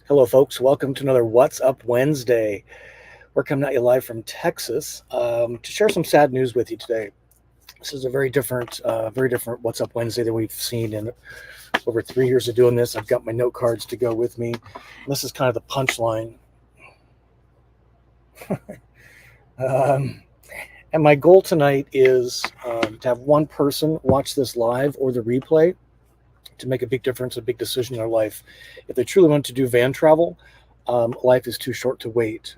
Hello, folks. Welcome to another What's Up Wednesday. We're coming at you live from Texas to share some sad news with you today. This is a very different What's Up Wednesday than we've seen in over 3 years of doing this. I've got my note cards to go with me. And this is kind of the punchline. um, and my goal tonight is to have one person watch this live or the replay to make a big difference, a big decision in their life. If they truly want to do van travel, life is too short to wait.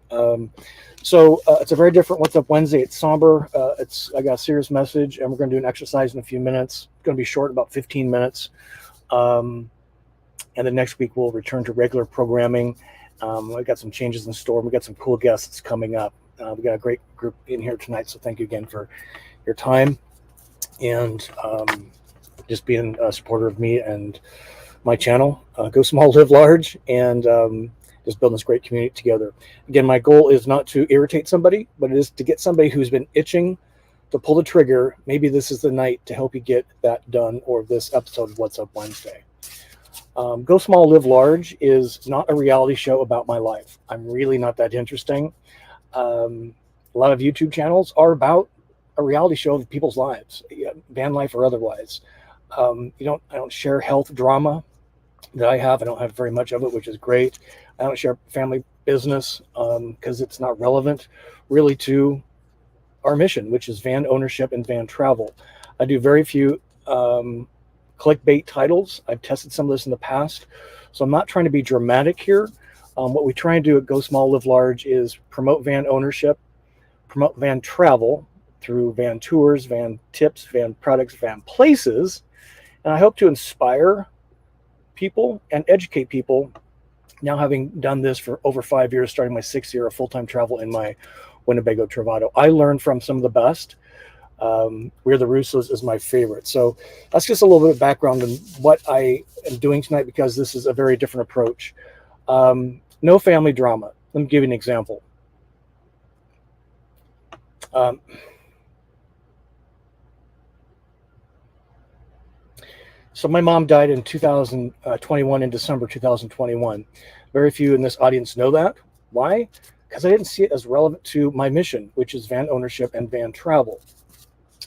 So it's a very different What's Up Wednesday. It's somber. I got a serious message, and we're going to do an exercise in a few minutes. It's going to be short, about 15 minutes. And then next week we'll return to regular programming. We've got some changes in store. We've got some cool guests coming up. We've got a great group in here tonight, so thank you again for your time and just being a supporter of me and my channel. Go small, live large, and just building this great community together. Again, my goal is not to irritate somebody, but it is to get somebody who's been itching to pull the trigger. Maybe this is the night to help you get that done, or this episode of What's Up Wednesday. Go Small, Live Large is not a reality show about my life. I'm really not that interesting. A lot of YouTube channels are about a reality show of people's lives, van life or otherwise. I don't share health drama that I have. I don't have very much of it, which is great. I don't share family business because it's not relevant really to our mission, which is van ownership and van travel. I do very few clickbait titles. I've tested some of this in the past, so I'm not trying to be dramatic here. What we try and do at Go Small, Live Large is promote van ownership, promote van travel through van tours, van tips, van products, van places, and I hope to inspire people and educate people. Now, having done this for over 5 years, starting my 6th year of full-time travel in my Winnebago Travado, I learned from some of the best. We're the Russos is my favorite. So that's just a little bit of background on what I am doing tonight, because this is a very different approach. No family drama. Let me give you an example. So my mom died in 2021, in December 2021. Very few in this audience know that. Why? Because I didn't see it as relevant to my mission, which is van ownership and van travel.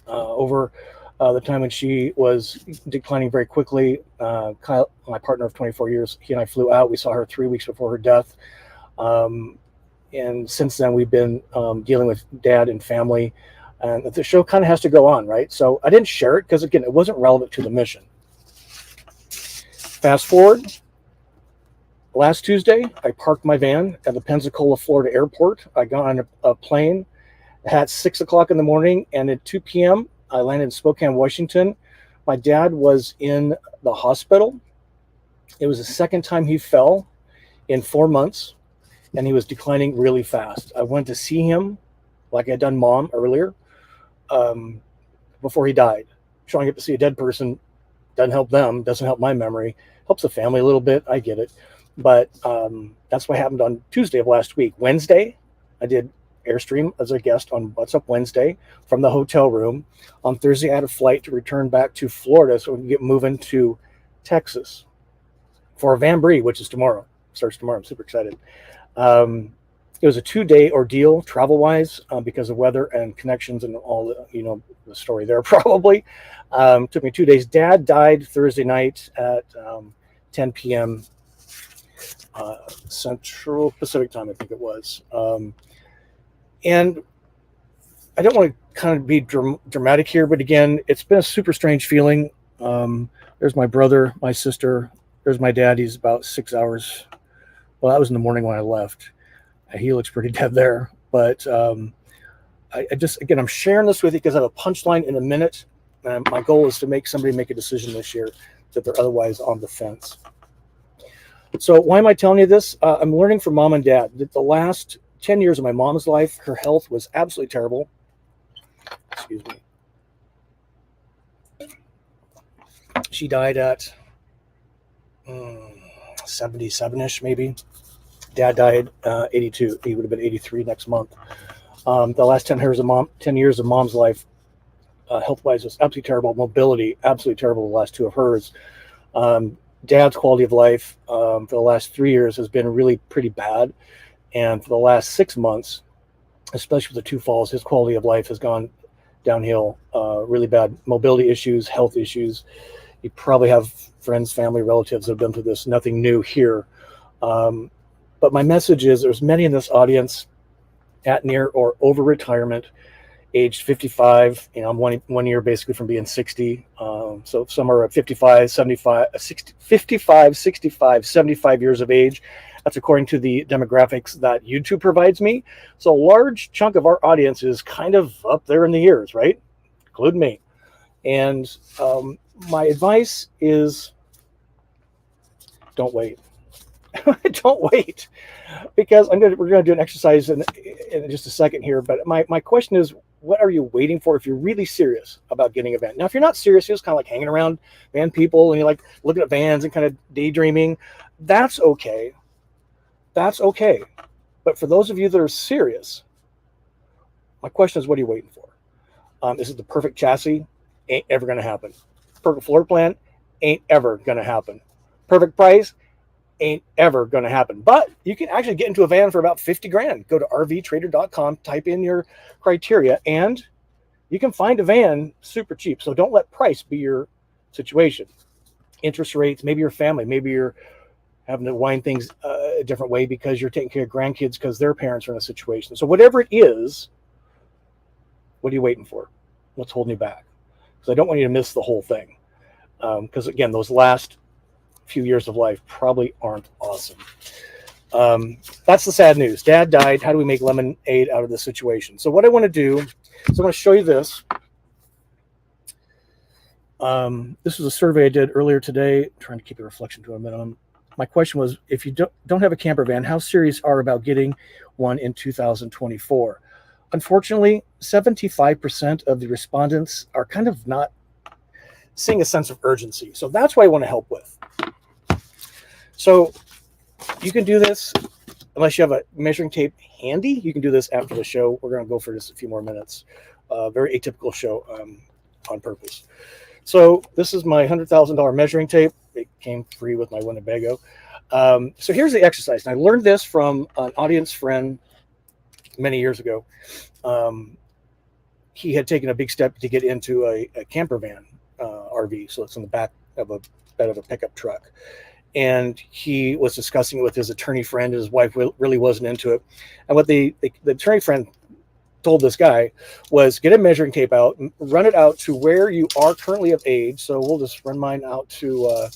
Over the time when she was declining very quickly, Kyle, my partner of 24 years, he and I flew out. We saw her 3 weeks before her death. And since then, we've been dealing with dad and family. And the show kind of has to go on, right? So I didn't share it because, again, it wasn't relevant to the mission. Fast forward, last Tuesday, I parked my van at the Pensacola, Florida airport. I got on a plane at 6 o'clock in the morning, and at 2 p.m., I landed in Spokane, Washington. My dad was in the hospital. It was the second time he fell in 4 months, and he was declining really fast. I went to see him, like I'd done Mom earlier, before he died. Showing up to see a dead person doesn't help them, doesn't help my memory, helps the family a little bit. I get it. But that's what happened on Tuesday of last week. Wednesday, I did Airstream as a guest on What's Up Wednesday from the hotel room. On Thursday, I had a flight to return back to Florida so we can get moving to Texas for a Van Brie, which is tomorrow. Starts tomorrow. I'm super excited. It was a 2-day ordeal travel-wise because of weather and connections and all the story there probably. Took me 2 days. Dad died Thursday night at 10 p.m. Central Pacific time, I think it was. And I don't want to kind of be dramatic here, but again, it's been a super strange feeling. There's my brother, my sister. There's my dad. He's about 6 hours. Well, that was in the morning when I left. He looks pretty dead there. But I just, again, I'm sharing this with you because I have a punchline in a minute. And my goal is to make somebody make a decision this year that they're otherwise on the fence. So why am I telling you this? I'm learning from Mom and Dad that the last 10 years of my mom's life, her health was absolutely terrible. Excuse me. She died at 77-ish, maybe. Dad died 82. He would have been 83 next month. The last 10 years of Mom's life, health-wise, was absolutely terrible. Mobility, absolutely terrible. The last two of hers. Dad's quality of life for the last 3 years has been really pretty bad. And for the last 6 months, especially with the two falls, his quality of life has gone downhill really bad. Mobility issues, health issues. You probably have friends, family, relatives that have been through this. Nothing new here. But my message is there's many in this audience at near or over retirement, aged 55. I'm one year basically from being 60. So some are at 55, 75, 60, 55, 65, 75 years of age. That's according to the demographics that YouTube provides me. So a large chunk of our audience is kind of up there in the years, right? Including me. And my advice is don't wait. Don't wait, because we're going to do an exercise in just a second here. But my question is, what are you waiting for if you're really serious about getting a van? Now, if you're not serious, you're just kind of like hanging around van people and you're like looking at vans and kind of daydreaming, that's okay. That's okay. But for those of you that are serious, my question is, what are you waiting for? Is it the perfect chassis? Ain't ever going to happen. Perfect floor plan? Ain't ever going to happen. Perfect price? Ain't ever going to happen. But you can actually get into a van for about 50 grand. Go to rvtrader.com, type in your criteria, and you can find a van super cheap. So don't let price be your situation. Interest rates, maybe your family, maybe you're having to wind things a different way because you're taking care of grandkids because their parents are in a situation. So whatever it is, what are you waiting for? What's holding you back? Because I don't want you to miss the whole thing. Because again, those last few years of life probably aren't awesome. That's the sad news. Dad died. How do we make lemonade out of this situation? So what I want to do is I'm going to show you this. This was a survey I did earlier today. I'm trying to keep the reflection to a minimum. My question was, if you don't have a camper van, how serious are you about getting one in 2024? Unfortunately, 75% of the respondents are kind of not seeing a sense of urgency. So that's what I want to help with. So you can do this unless you have a measuring tape handy. You can do this after the show. We're going to go for just a few more minutes. Very atypical show on purpose. So this is my $100,000 measuring tape. It came free with my Winnebago. So here's the exercise. And I learned this from an audience friend many years ago. He had taken a big step to get into a camper van RV. So it's in the back of a bed of a pickup truck. And he was discussing it with his attorney friend. His wife really wasn't into it. And what the attorney friend told this guy was get a measuring tape out, run it out to where you are currently of age. So we'll just run mine out to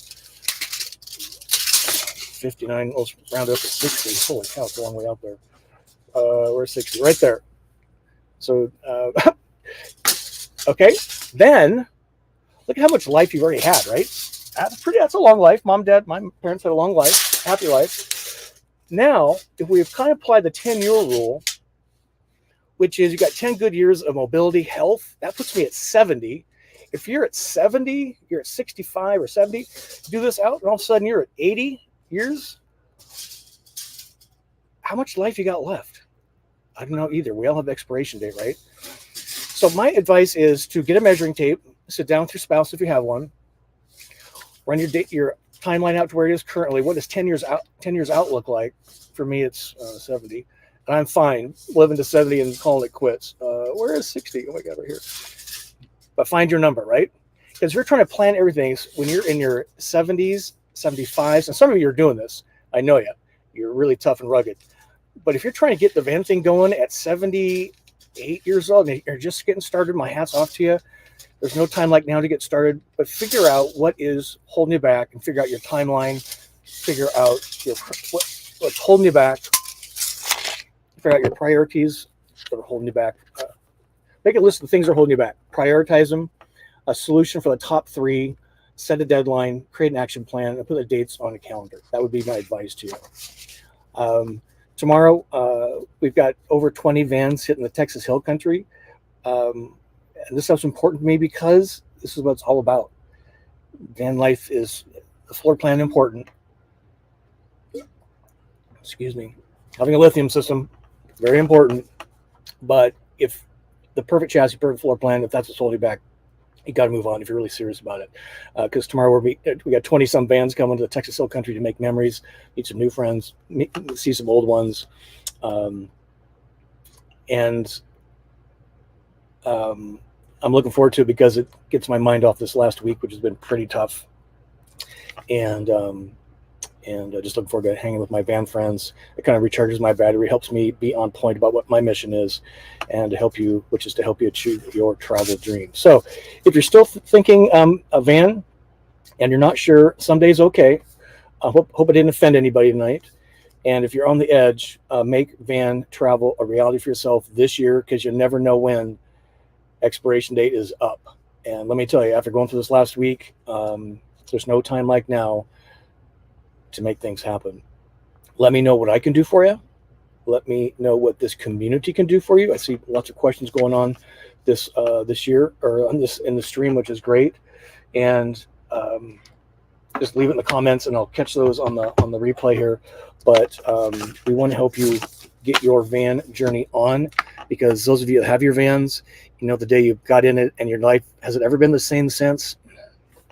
59. Let's round it up to 60. Holy cow, it's a long way out there. Where's 60? Right there. So, okay. Then look at how much life you've already had, right? That's a long life. Mom, dad, my parents had a long life, happy life. Now, if we've kind of applied the 10-year rule, which is you got 10 good years of mobility, health, that puts me at 70. If you're at 70, you're at 65 or 70, do this out, and all of a sudden you're at 80 years. How much life you got left? I don't know either. We all have expiration date, right? So my advice is to get a measuring tape, sit down with your spouse if you have one, run your timeline out to where it is currently. What does 10 years out look like? For me, it's 70. And I'm fine living to 70 and calling it quits. Where is 60? Oh my God, right here. But find your number, right? Because you're trying to plan everything when you're in your 70s, 75s, and some of you are doing this. I know you. You're really tough and rugged. But if you're trying to get the van thing going at 78 years old and you're just getting started, my hat's off to you. There's no time like now to get started, but figure out what is holding you back and figure out your timeline, figure out what's holding you back, figure out your priorities that are holding you back. Make a list of the things that are holding you back. Prioritize them, a solution for the top 3, set a deadline, create an action plan, and put the dates on a calendar. That would be my advice to you. Tomorrow, we've got over 20 vans hitting the Texas Hill Country. And this stuff's important to me because this is what it's all about. Van life is the floor plan important. Excuse me. Having a lithium system, very important. But if the perfect chassis, perfect floor plan, if that's what's holding you back, you got to move on if you're really serious about it. Because tomorrow we got 20 some vans coming to the Texas Hill Country to make memories, meet some new friends, see some old ones, and I'm looking forward to it because it gets my mind off this last week, which has been pretty tough, and just looking forward to hanging with my van friends. It kind of recharges my battery, helps me be on point about what my mission is, and to help you, which is to help you achieve your travel dream. So if you're still thinking a van and you're not sure, someday's okay. I hope I didn't offend anybody tonight. And if you're on the edge, make van travel a reality for yourself this year, because you never know when expiration date is up. And let me tell you, after going through this last week, there's no time like now to make things happen. Let me know what I can do for you. Let me know what this community can do for you. I see lots of questions going on this year, or on this in the stream, which is great. And just leave it in the comments, and I'll catch those on the replay here. But we want to help you get your van journey on, because those of you that have your vans, you know, the day you got in it and your life, has it ever been the same since?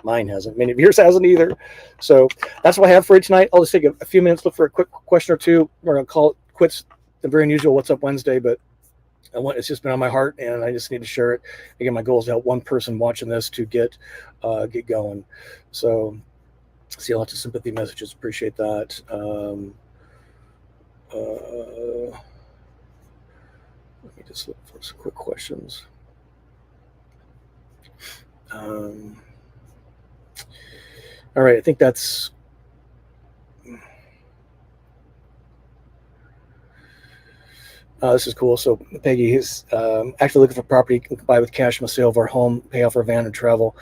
Mine hasn't. Many of yours hasn't either. So that's what I have for you tonight. I'll just take a few minutes, look for a quick question or two. We're going to call it quits. The very unusual What's Up Wednesday, but it's just been on my heart, and I just need to share it. Again, my goal is to help one person watching this to get going. So see lots of sympathy messages. Appreciate that. Let me just look for some quick questions. All right, I think that's this is cool. So Peggy is actually looking for property can buy with cash from the sale of our home, pay off our van, and travel.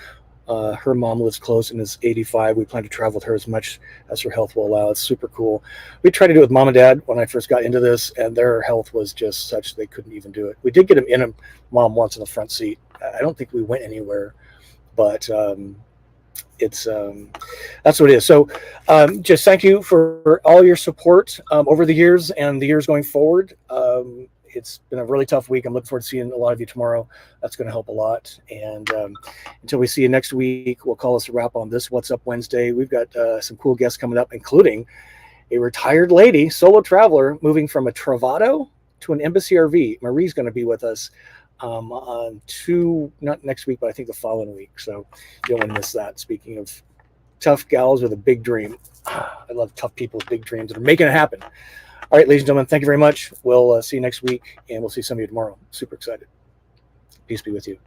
Her mom lives close and is 85. We plan to travel with her as much as her health will allow. It's super cool. We tried to do it with mom and dad when I first got into this, and their health was just such they couldn't even do it. We did get them in, a mom once in the front seat. I don't think we went anywhere, but it's that's what it is. So just thank you for all your support over the years and the years going forward. It's been a really tough week. I'm looking forward to seeing a lot of you tomorrow. That's going to help a lot. And until we see you next week, we'll call us a wrap on this What's Up Wednesday. We've got some cool guests coming up, including a retired lady, solo traveler, moving from a Travado to an Embassy RV. Marie's going to be with us on not next week, but I think the following week. So you don't want to miss that. Speaking of tough gals with a big dream, I love tough people with big dreams that are making it happen. All right, ladies and gentlemen, thank you very much. We'll see you next week, and we'll see some of you tomorrow. Super excited. Peace be with you.